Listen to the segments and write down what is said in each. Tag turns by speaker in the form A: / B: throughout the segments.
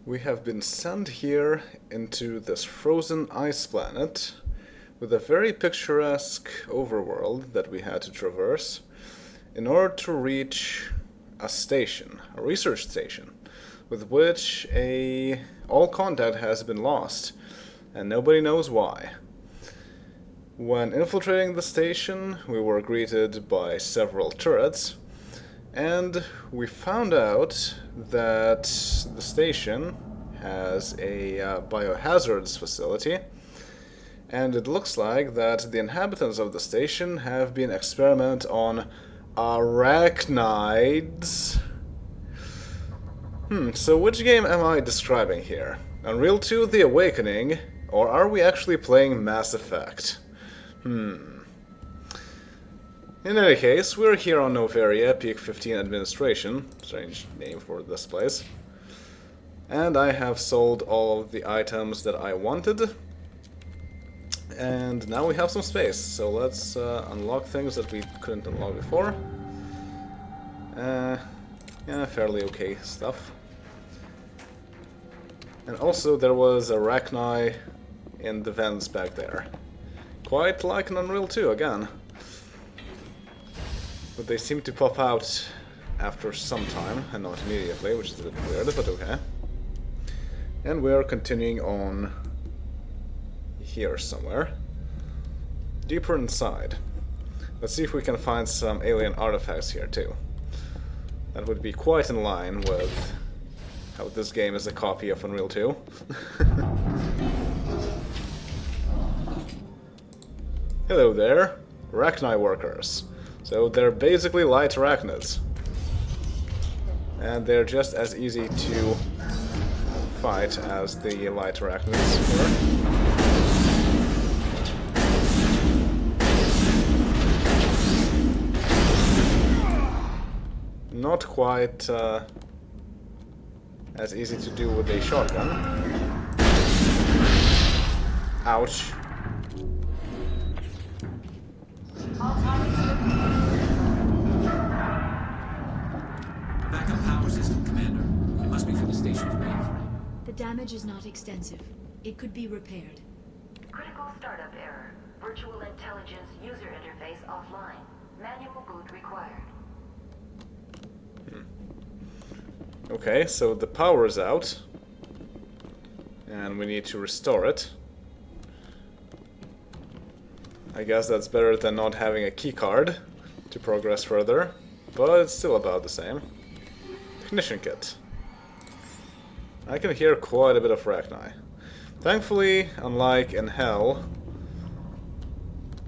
A: We have been sent here into this frozen ice planet with a very picturesque overworld that we had to traverse in order to reach a station, a research station, with which all contact has been lost, and nobody knows why. When infiltrating the station, we were greeted by several turrets, and we found out that the station has a biohazards facility, and it looks like that the inhabitants of the station have been experimenting on arachnids. So which game am I describing here? Unreal 2 The Awakening, or are we actually playing Mass Effect? In any case, we're here on Noveria, Peak 15 Administration, strange name for this place. And I have sold all of the items that I wanted. And now we have some space, so let's unlock things that we couldn't unlock before. Yeah, fairly okay stuff. And also there was a arachni in the vents back there. Quite like an Unreal 2 again. But they seem to pop out after some time, and not immediately, which is a bit weird, but okay. And we are continuing on here somewhere. Deeper inside. Let's see if we can find some alien artifacts here too. That would be quite in line with how this game is a copy of Unreal 2. Hello there, arachni workers. So they're basically light arachnids. And they're just as easy to fight as the light arachnids were. Not quite as easy to do with a shotgun. Ouch.
B: Backup power system, Commander. It must be for the station's mainframe.
C: The damage is not extensive. It could be repaired.
D: Critical startup error. Virtual intelligence user interface offline. Manual boot required.
A: Okay, so the power is out. And we need to restore it. I guess that's better than not having a keycard to progress further, but it's still about the same. Technician kit. I can hear quite a bit of arachni. Thankfully, unlike in Hell,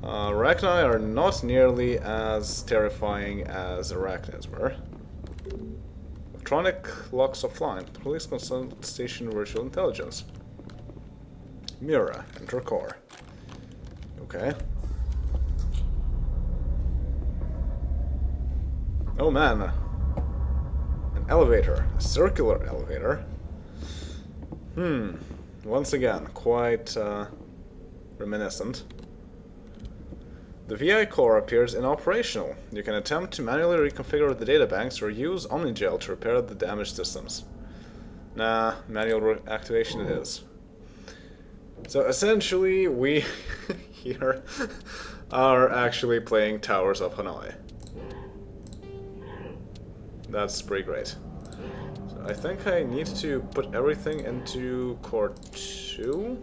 A: arachni are not nearly as terrifying as arachnids were. Electronic locks offline. Police consult station virtual intelligence. Mira, enter core. Okay. Oh man, an elevator, a circular elevator. Once again, quite reminiscent. The VI core appears inoperational. You can attempt to manually reconfigure the databanks or use Omnigel to repair the damaged systems. Nah, manual activation it is. So essentially, we here are actually playing Towers of Hanoi. That's pretty great. So I think I need to put everything into core 2.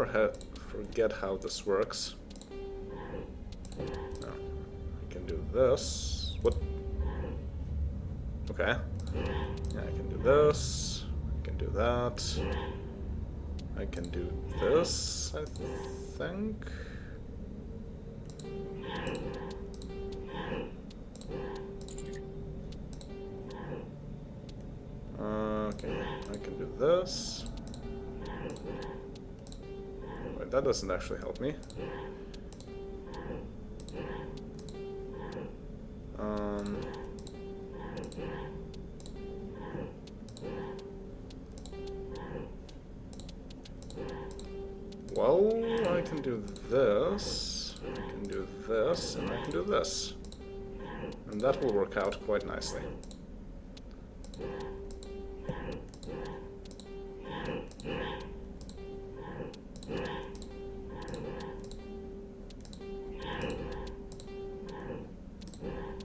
A: I forget how this works. No, I can do this. What? Okay. Yeah, I can do this. I can do that. I can do this, I think. Okay, I can do this. Wait, that doesn't actually help me. Well, I can do this. I can do this, and I can do this. And that will work out quite nicely.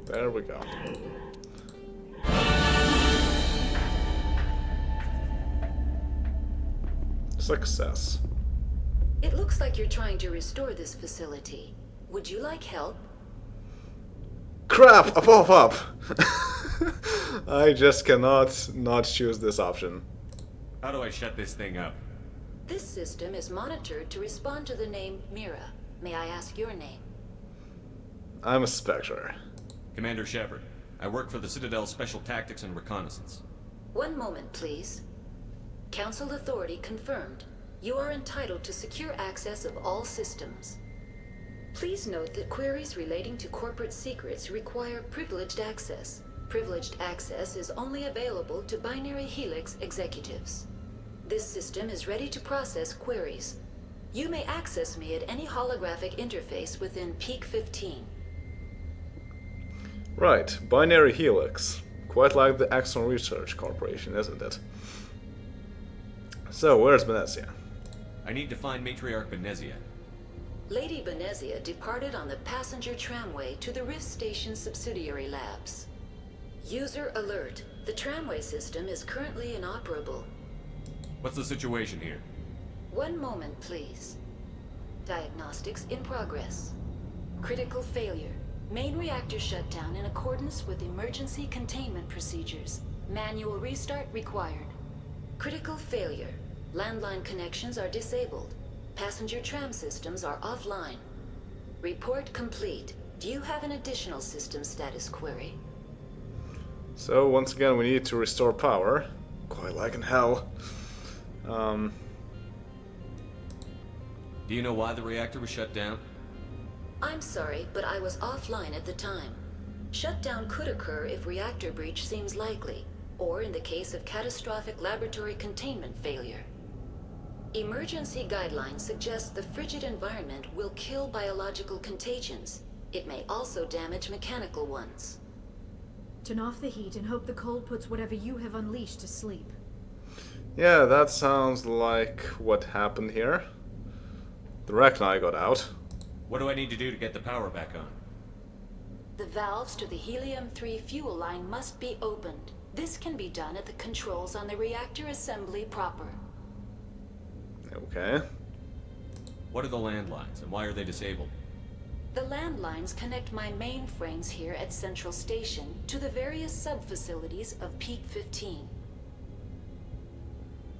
A: There we go. Success.
E: It looks like you're trying to restore this facility. Would you like help?
A: Crap! Up! I just cannot not choose this option.
B: How do I shut this thing up?
E: This system is monitored to respond to the name Mira. May I ask your name?
A: I'm a Spectre.
B: Commander Shepard. I work for the Citadel's Special Tactics and Reconnaissance.
E: One moment, please. Council authority confirmed. You are entitled to secure access of all systems. Please note that queries relating to corporate secrets require privileged access. Privileged access is only available to Binary Helix executives. This system is ready to process queries. You may access me at any holographic interface within Peak 15.
A: Right, Binary Helix. Quite like the Axon Research Corporation, isn't it? So, where's Venezia?
B: I need to find Matriarch Benezia.
E: Lady Benezia departed on the passenger tramway to the Rift Station subsidiary labs. User alert. The tramway system is currently inoperable.
B: What's the situation here?
E: One moment, please. Diagnostics in progress. Critical failure. Main reactor shut down in accordance with emergency containment procedures. Manual restart required. Critical failure. Landline connections are disabled. Passenger tram systems are offline. Report complete. Do you have an additional system status query?
A: So, once again, we need to restore power. Quite like in hell.
B: Do you know why the reactor was shut down?
E: I'm sorry, but I was offline at the time. Shutdown could occur if reactor breach seems likely, or in the case of catastrophic laboratory containment failure. Emergency guidelines suggest the frigid environment will kill biological contagions. It may also damage mechanical ones.
C: Turn off the heat and hope the cold puts whatever you have unleashed to sleep.
A: Yeah, that sounds like what happened here. The Rachni got out.
B: What do I need to do to get the power back on?
E: The valves to the helium-3 fuel line must be opened. This can be done at the controls on the reactor assembly proper.
A: Okay.
B: What are the landlines, and why are they disabled?
E: The landlines connect my mainframes here at Central Station to the various sub-facilities of Peak 15.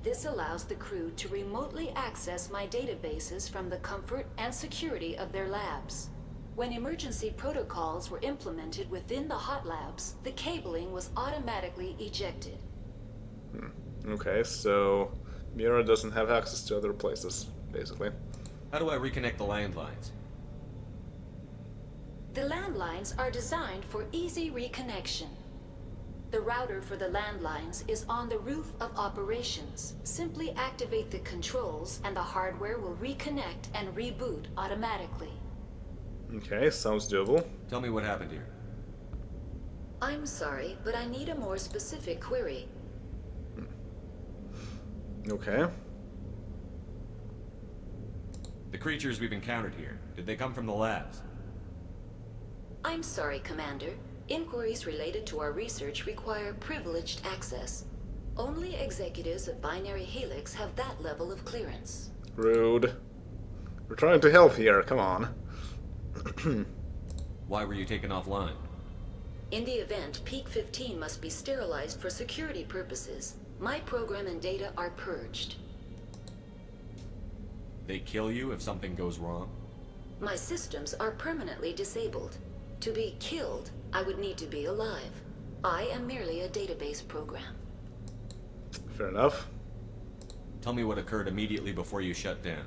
E: This allows the crew to remotely access my databases from the comfort and security of their labs. When emergency protocols were implemented within the hot labs, the cabling was automatically ejected.
A: Okay, so Mira doesn't have access to other places, basically.
B: How do I reconnect the landlines?
E: The landlines are designed for easy reconnection. The router for the landlines is on the roof of operations. Simply activate the controls and the hardware will reconnect and reboot automatically.
A: Okay, sounds doable.
B: Tell me what happened here.
E: I'm sorry, but I need a more specific query.
A: Okay.
B: The creatures we've encountered here, did they come from the labs?
E: I'm sorry, Commander. Inquiries related to our research require privileged access. Only executives of Binary Helix have that level of clearance.
A: Rude. We're trying to help here, come on.
B: Why were you taken offline?
E: In the event, Peak 15 must be sterilized for security purposes. My program and data are purged.
B: They kill you if something goes wrong?
E: My systems are permanently disabled. To be killed, I would need to be alive. I am merely a database program.
A: Fair enough.
B: Tell me what occurred immediately before you shut down.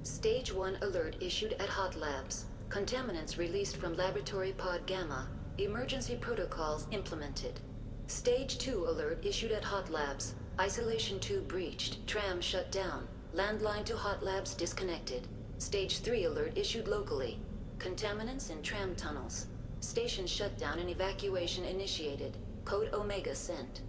E: Stage 1 alert issued at Hot Labs. Contaminants released from Laboratory Pod Gamma. Emergency protocols implemented. Stage 2 alert issued at Hot Labs. Isolation 2 breached. Tram shut down. Landline to Hot Labs disconnected. Stage 3 alert issued locally. Contaminants in tram tunnels. Station shutdown and evacuation initiated. Code Omega sent.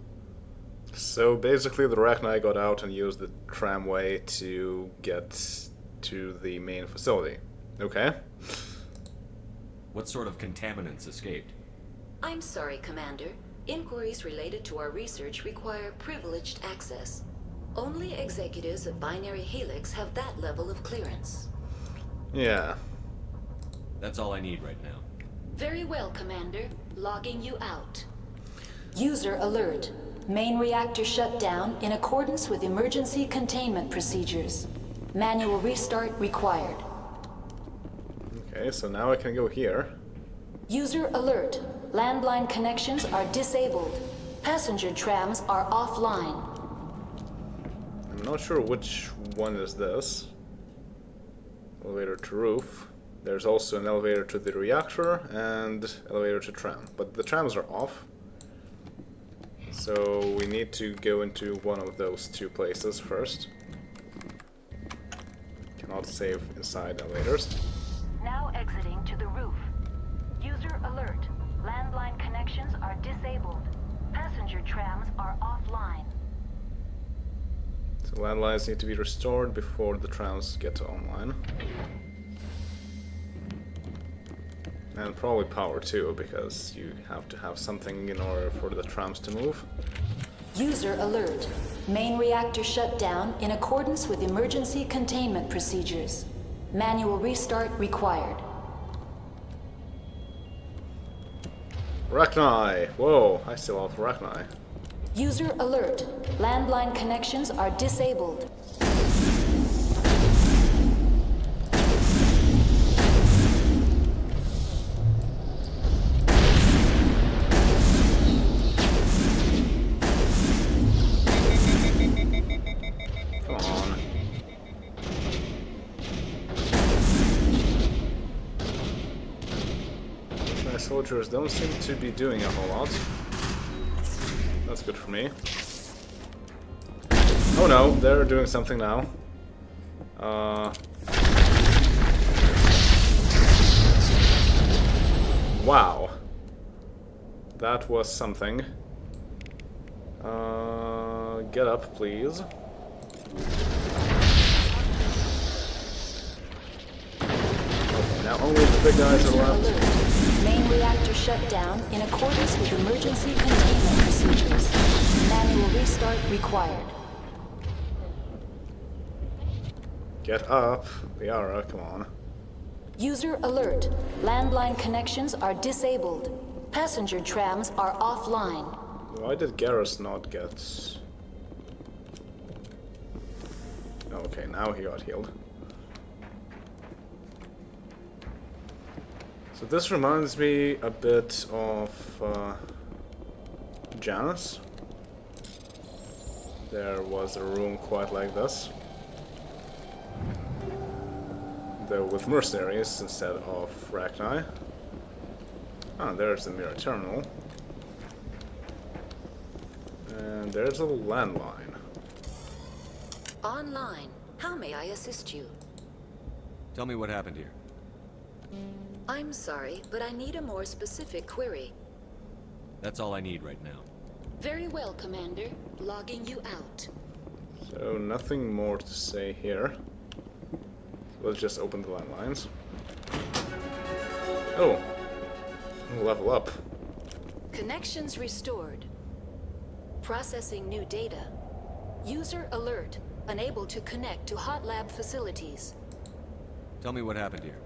A: So basically the Rachni got out and used the tramway to get to the main facility. Okay.
B: What sort of contaminants escaped?
E: I'm sorry, Commander. Inquiries related to our research require privileged access. Only executives of Binary Helix have that level of clearance.
A: Yeah.
B: That's all I need right now.
E: Very well, Commander. Logging you out. User alert. Main reactor shut down in accordance with emergency containment procedures. Manual restart required.
A: Okay, so now I can go here.
E: User alert. Landline connections are disabled. Passenger trams are offline.
A: I'm not sure which one is this. Elevator to roof. There's also an elevator to the reactor and elevator to tram. But the trams are off. So we need to go into one of those two places first. Cannot save inside elevators.
D: Now exiting to the roof. User alert. Landline connections are disabled. Passenger trams are offline.
A: So landlines need to be restored before the trams get online. And probably power too, because you have to have something in order for the trams to move.
E: User alert. Main reactor shut down in accordance with emergency containment procedures. Manual restart required.
A: Rachni! Whoa, I still have Rachni.
E: User alert. Landline connections are disabled.
A: Come on. My soldiers don't seem to be doing a whole lot. That's good for me. Oh no, they're doing something now. Wow. That was something. Get up, please. Okay, now only the big guys are
E: User
A: left.
E: alert. Main reactor shut down in accordance with emergency containment procedures. Manual restart required.
A: Get up, Liara, come on.
E: User alert. Landline connections are disabled. Passenger trams are offline.
A: Why did Garrus not get... Okay, now he got healed. So this reminds me a bit of Janus. There was a room quite like this. Though with mercenaries instead of Rachni. Ah, there's the Mira terminal. And there's a landline.
E: Online. How may I assist you?
B: Tell me what happened here.
E: I'm sorry, but I need a more specific query.
B: That's all I need right now.
E: Very well, Commander. Logging you out.
A: So nothing more to say here. Let's just open the landlines. Oh, level up.
E: Connections restored. Processing new data. User alert. Unable to connect to hot lab facilities.
B: Tell me what happened here.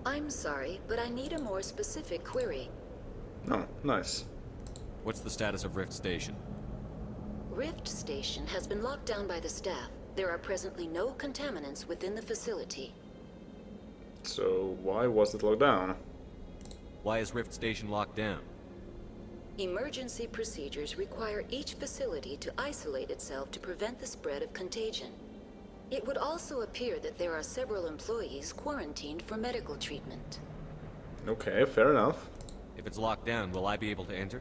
E: I'm sorry, but I need a more specific query.
A: Oh, nice.
B: What's the status of Rift Station?
E: Rift Station has been locked down by the staff. There are presently no contaminants within the facility.
A: So why was it locked down?
B: Why is Rift Station locked down?
E: Emergency procedures require each facility to isolate itself to prevent the spread of contagion. It would also appear that there are several employees quarantined for medical treatment.
A: Okay, fair enough.
B: If it's locked down, will I be able to enter?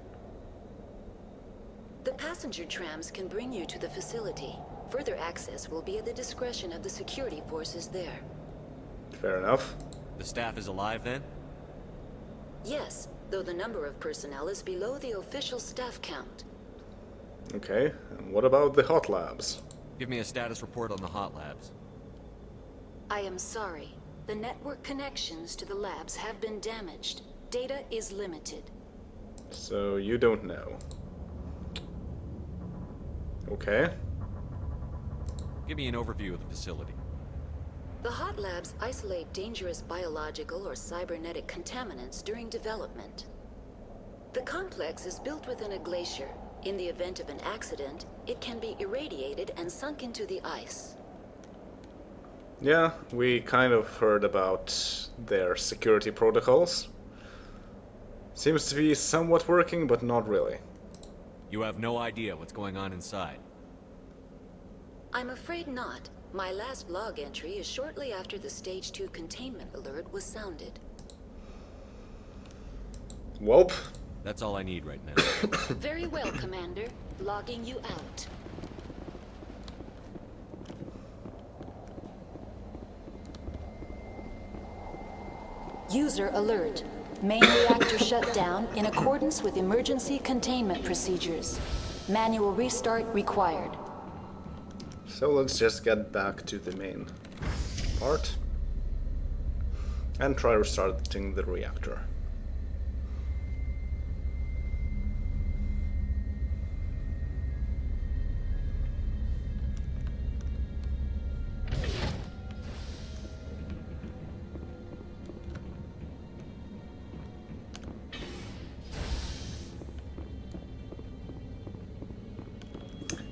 E: The passenger trams can bring you to the facility. Further access will be at the discretion of the security forces there.
A: Fair enough.
B: The staff is alive then?
E: Yes, though the number of personnel is below the official staff count.
A: Okay, and what about the hot labs?
B: Give me a status report on the hot labs.
E: I am sorry. The network connections to the labs have been damaged. Data is limited.
A: So you don't know. Okay.
B: Give me an overview of the facility.
E: The hot labs isolate dangerous biological or cybernetic contaminants during development. The complex is built within a glacier. In the event of an accident, it can be irradiated and sunk into the ice.
A: Yeah, we kind of heard about their security protocols. Seems to be somewhat working, but not really.
B: You have no idea what's going on inside.
E: I'm afraid not. My last log entry is shortly after the Stage 2 containment alert was sounded.
A: Welp.
B: That's all I need right now.
E: Very well, Commander. Logging you out. User alert. Main reactor shut down in accordance with emergency containment procedures. Manual restart required.
A: So let's just get back to the main part and try restarting the reactor.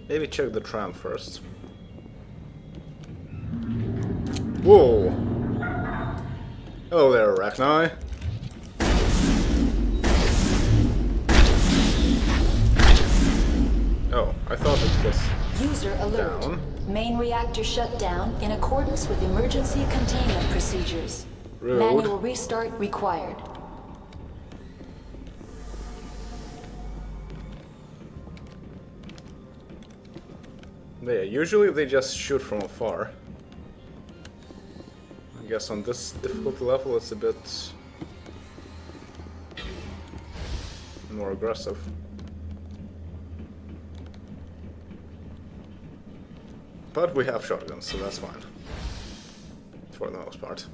A: Maybe check the tram first. Whoa! Hello there, Arachni. Oh, I thought it was
E: User alert.
A: down.
E: Main reactor shut down in accordance with emergency containment procedures.
A: Rude.
E: Manual restart required.
A: Yeah, usually they just shoot from afar. I guess on this difficulty level it's a bit more aggressive. But we have shotguns, so that's fine. For the most part.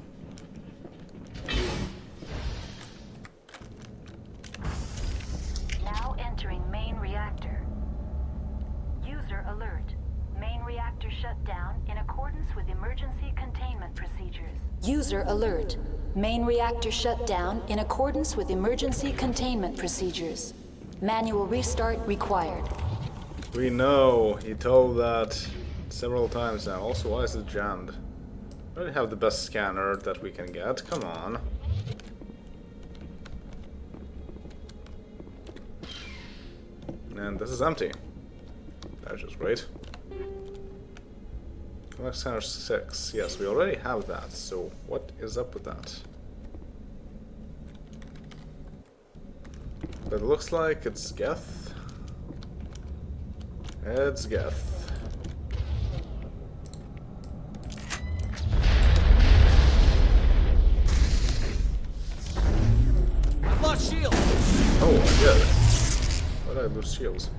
D: Now entering main reactor. User alert. Main reactor shut down in accordance with emergency containment procedures.
E: User alert. Main reactor shut down in accordance with emergency containment procedures. Manual restart required.
A: We know, he told that several times now. Also, why is it jammed? We already have the best scanner that we can get, come on. And this is empty. That's just great. Collect scanner 6. Yes, we already have that, so what is up with that? But it looks like it's Geth. It's Geth.
B: I've lost shields!
A: Oh, I did. Why did I lose shields?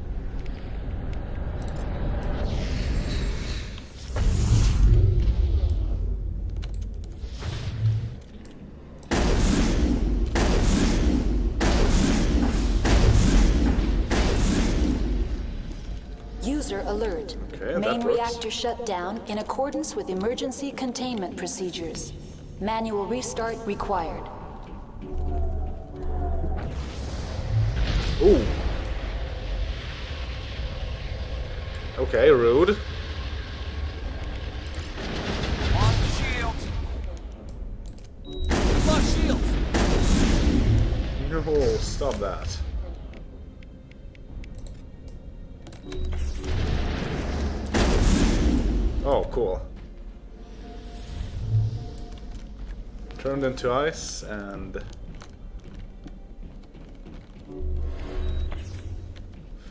E: User alert.
A: Okay, that
E: Main
A: works.
E: reactor shut down in accordance with emergency containment procedures. Manual restart required.
A: Ooh. Okay, rude.
B: Lost the shields! I've lost shields!
A: No, stop that. Oh, cool. Turned into ice and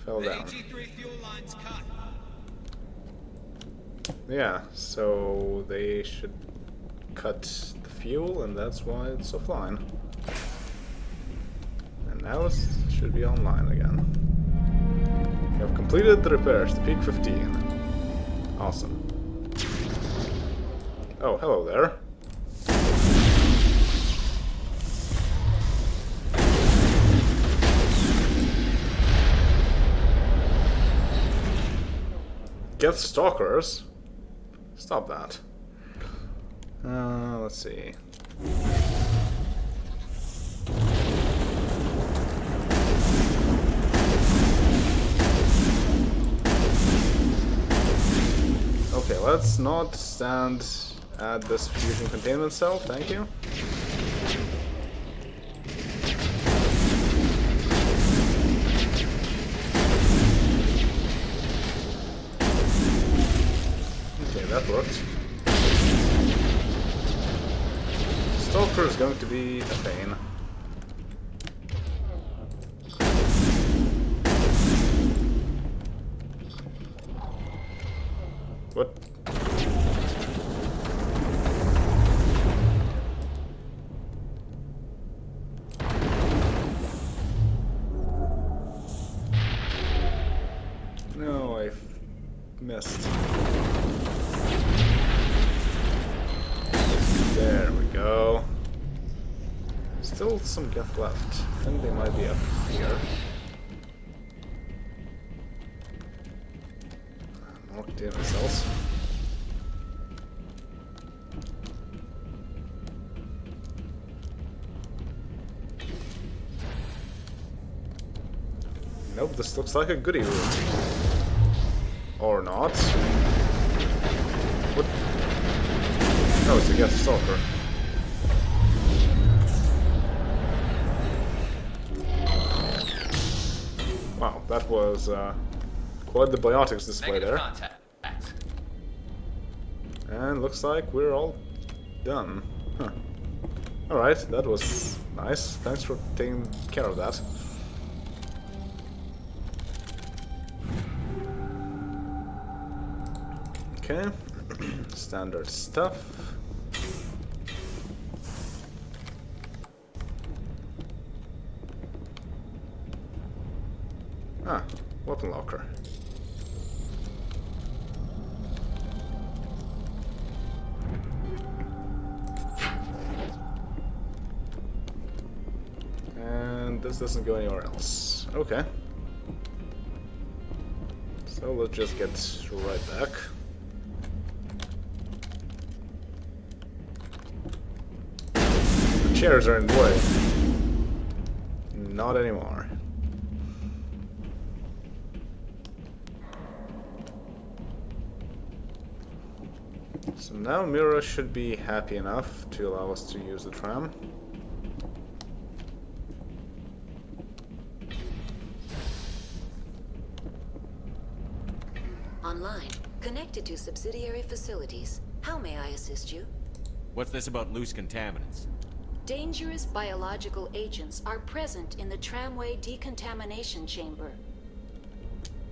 A: fell down. Yeah, so they should cut the fuel, and that's why it's offline. And now it should be online again. We have completed the repairs to peak 15. Awesome. Oh, hello there. Get stalkers? Stop that. Let's see. Okay, let's not stand at this fusion containment cell, thank you. Okay, that worked. Stalker is going to be a pain. What? No, I missed. There we go. Still some geth left. I think they might be up here. More containment cells. Nope, this looks like a goodie room. Or not. What? Oh, it's a geth stalker. Wow, that was quite the biotics display there. And looks like we're all done. Huh. Alright, that was nice. Thanks for taking care of that. Okay, standard stuff. Ah, weapon locker. And this doesn't go anywhere else. Okay. So let's just get right back. The chairs are in the way. Not anymore. So now Mira should be happy enough to allow us to use the tram.
E: Online. Connected to subsidiary facilities. How may I assist you?
B: What's this about loose contaminants?
E: Dangerous biological agents are present in the tramway decontamination chamber.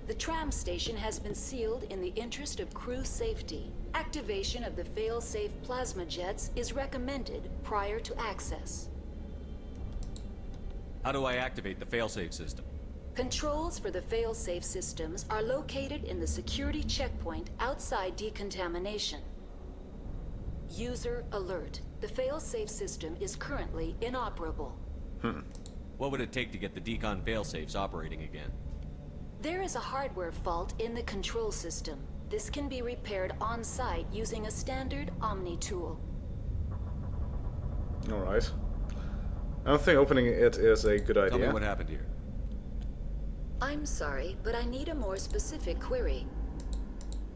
E: The tram station has been sealed in the interest of crew safety. Activation of the fail-safe plasma jets is recommended prior to access.
B: How do I activate the failsafe system?
E: Controls for the fail-safe systems are located in the security checkpoint outside decontamination. User alert. The fail-safe system is currently inoperable.
B: What would it take to get the decon failsafes operating again?
E: There is a hardware fault in the control system. This can be repaired on-site using a standard Omni tool.
A: Alright. I don't think opening it is a good idea.
B: Tell me what happened here.
E: I'm sorry, but I need a more specific query.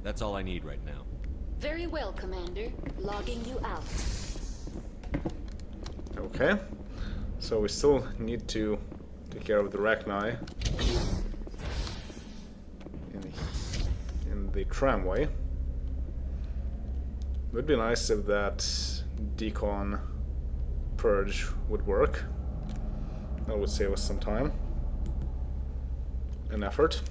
B: That's all I need right now.
E: Very well, Commander. Logging you out.
A: Okay. So we still need to take care of the Rachni in the tramway. Would be nice if that decon purge would work. That would save us some time and effort.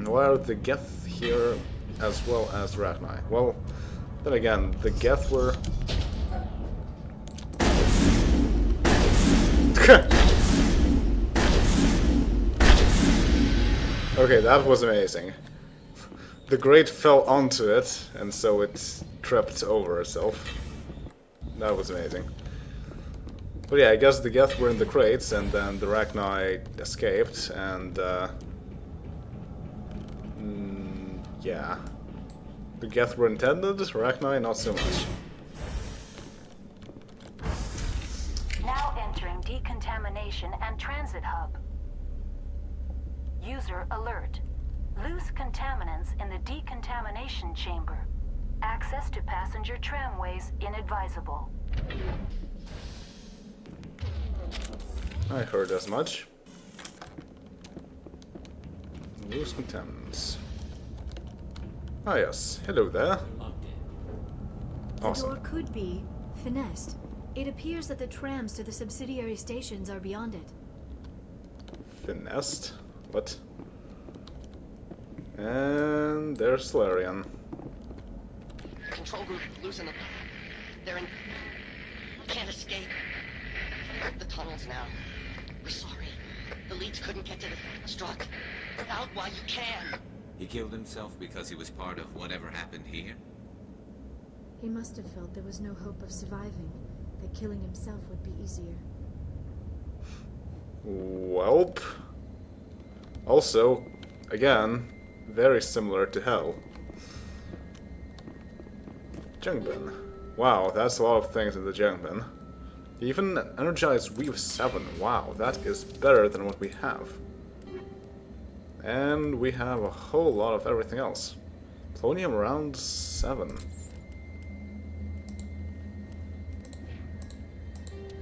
A: Why are the Geth here as well as Rachni? Well, then again, the Geth were... Okay, that was amazing. The grate fell onto it, and so it tripped over itself. That was amazing. But yeah, I guess the Geth were in the crates, and then the Rachni escaped, and yeah. The Geth were intended, Rachni not so much.
D: Now entering decontamination and transit hub. User alert. Loose contaminants in the decontamination chamber. Access to passenger tramways inadvisable.
A: I heard as much. Loose contaminants. Ah yes, hello there.
C: The
A: Awesome.
C: door could be finessed. It appears that the trams to the subsidiary stations are beyond it.
A: Finessed? What? And there's Solarian.
F: Control group, loosen them. They're in... Can't escape. The tunnels now. We're sorry. The leads couldn't get to the struck. Get out while you can.
G: He killed himself because he was part of whatever happened here?
C: He must have felt there was no hope of surviving, that killing himself would be easier.
A: Welp. Also, again, very similar to Hell. Junk bin. Wow, that's a lot of things in the junk bin. Even Energized Weave 7. Wow, that is better than what we have. And we have a whole lot of everything else. Plutonium round 7.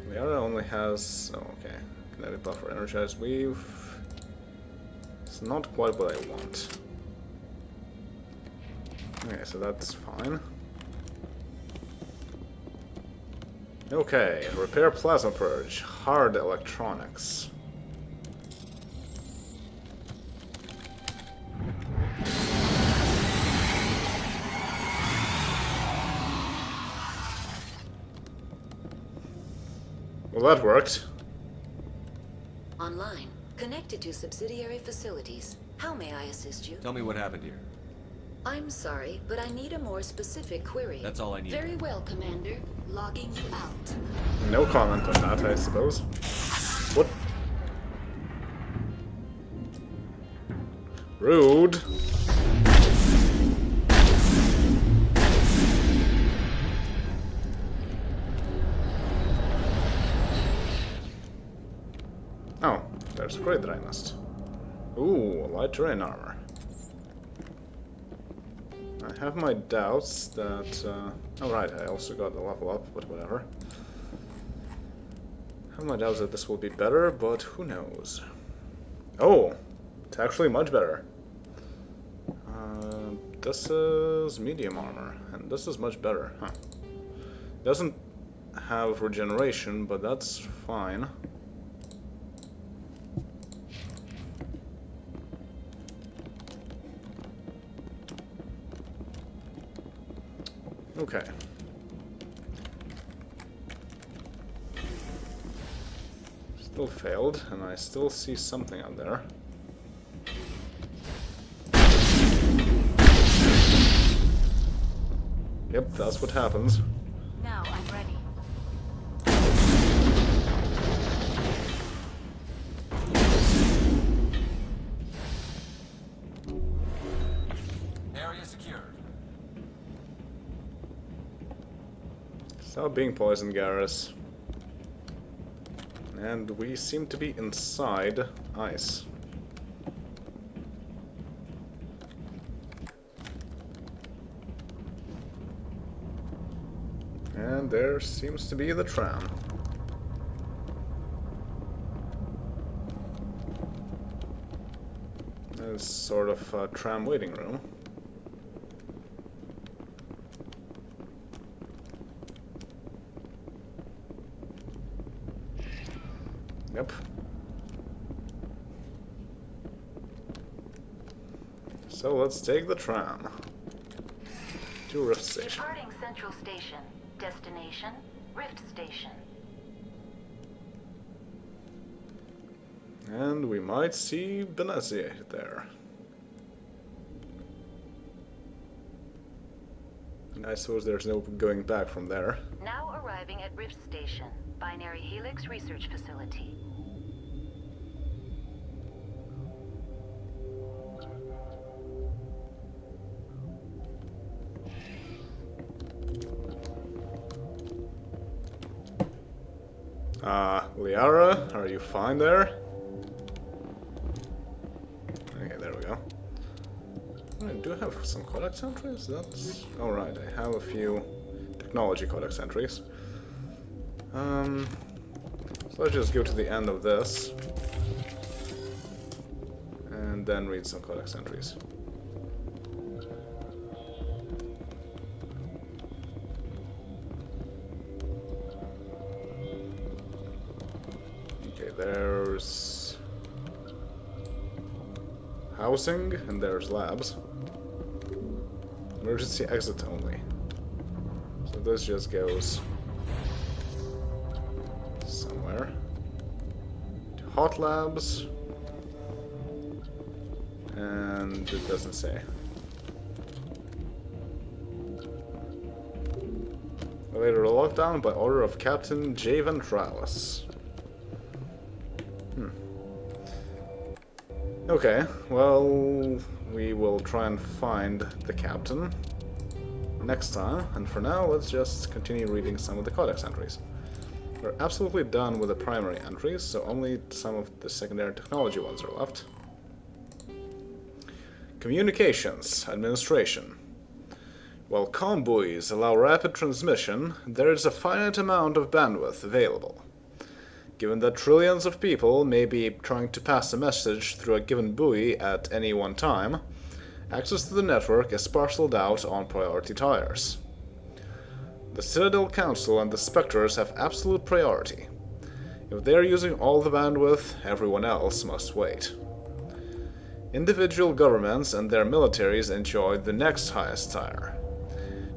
A: Mira only has... oh, okay. Kinetic buffer, Energized Weave. It's not quite what I want. Okay, so that's fine. Okay, repair plasma purge, hard electronics. Well, that worked.
E: Online. Connected to subsidiary facilities. How may I assist you?
B: Tell me what happened here.
E: I'm sorry, but I need a more specific query.
B: That's all I need.
E: Very well, Commander. Logging you out.
A: No comment on that, I suppose. What? Rude. Oh, there's a crate that I missed. Ooh, light terrain armor. I have my doubts that... oh right, I also got a level up, but whatever. I have my doubts that this will be better, but who knows. Oh! It's actually much better. This is medium armor, and this is much better, huh. Doesn't have regeneration, but that's fine. Okay. Still failed, and I still see something out there. Yep, that's what happens.
D: Now I'm ready.
B: Area secured.
A: Stop being poisoned, Garrus. And we seem to be inside ice. And there seems to be the tram. There's sort of a tram waiting room. Yep. So let's take the tram to Rift Station.
D: Departing Central Station. Destination, Rift Station.
A: And we might see Benezia there. And I suppose there's no going back from there.
D: Now arriving at Rift Station, Binary Helix Research Facility.
A: Liara, are you fine there? Okay, there we go. I do have some codex entries, that's... Alright, I have a few technology codex entries. So let's just go to the end of this. And then read some codex entries. Okay, there's housing, and there's labs. Emergency exit only. So this just goes somewhere. To hot labs. And it doesn't say. Elevator lockdown by order of Captain J. Ventralis. Okay, well, we will try and find the captain next time, and for now, let's just continue reading some of the codex entries. We're absolutely done with the primary entries, so only some of the secondary technology ones are left. Communications, administration. While comm buoys allow rapid transmission, there is a finite amount of bandwidth available. Given that trillions of people may be trying to pass a message through a given buoy at any one time, access to the network is parceled out on priority tiers. The Citadel Council and the Spectres have absolute priority. If they are using all the bandwidth, everyone else must wait. Individual governments and their militaries enjoy the next highest tier.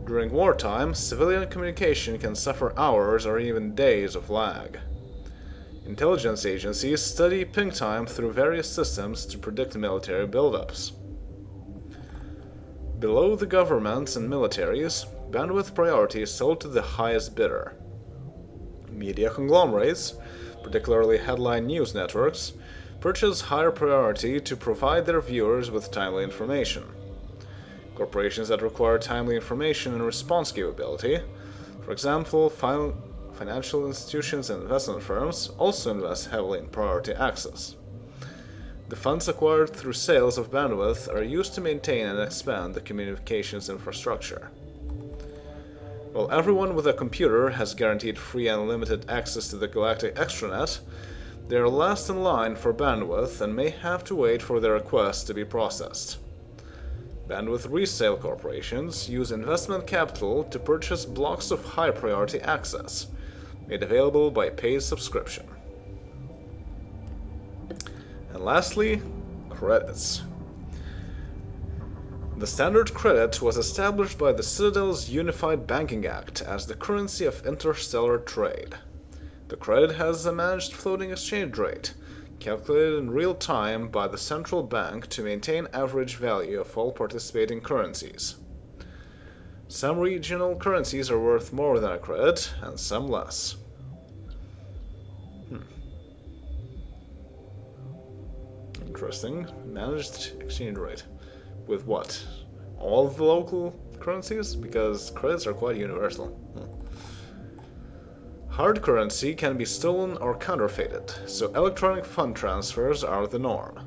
A: During wartime, civilian communication can suffer hours or even days of lag. Intelligence agencies study ping time through various systems to predict military buildups. Below the governments and militaries, bandwidth priority is sold to the highest bidder. Media conglomerates, particularly headline news networks, purchase higher priority to provide their viewers with timely information. Corporations that require timely information and response capability, for example, financial institutions and investment firms, also invest heavily in priority access. The funds acquired through sales of bandwidth are used to maintain and expand the communications infrastructure. While everyone with a computer has guaranteed free and unlimited access to the galactic extranet, they are last in line for bandwidth and may have to wait for their requests to be processed. Bandwidth resale corporations use investment capital to purchase blocks of high priority access, made available by paid subscription. And lastly, credits. The standard credit was established by the Citadel's Unified Banking Act as the currency of interstellar trade. The credit has a managed floating exchange rate, calculated in real time by the central bank to maintain average value of all participating currencies. Some regional currencies are worth more than a credit, and some less. Interesting. Managed exchange rate. With what? All of the local currencies? Because credits are quite universal. Hard currency can be stolen or counterfeited, so electronic fund transfers are the norm.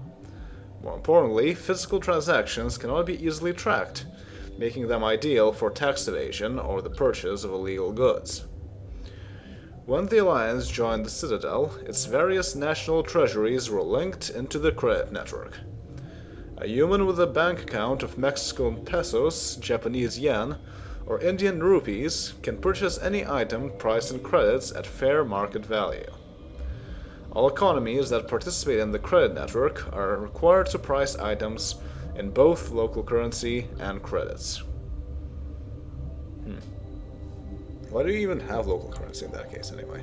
A: More importantly, physical transactions cannot be easily tracked, making them ideal for tax evasion or the purchase of illegal goods. When the Alliance joined the Citadel, its various national treasuries were linked into the credit network. A human with a bank account of Mexican pesos, Japanese yen, or Indian rupees can purchase any item priced in credits at fair market value. All economies that participate in the credit network are required to price items in both local currency and credits. Why do you even have local currency in that case, anyway?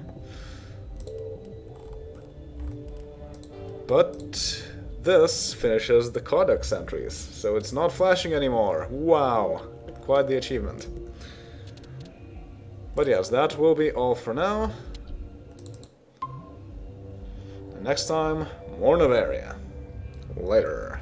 A: But this finishes the codex entries, so it's not flashing anymore. Wow, quite the achievement. But yes, that will be all for now. And next time, more Novaria. Later.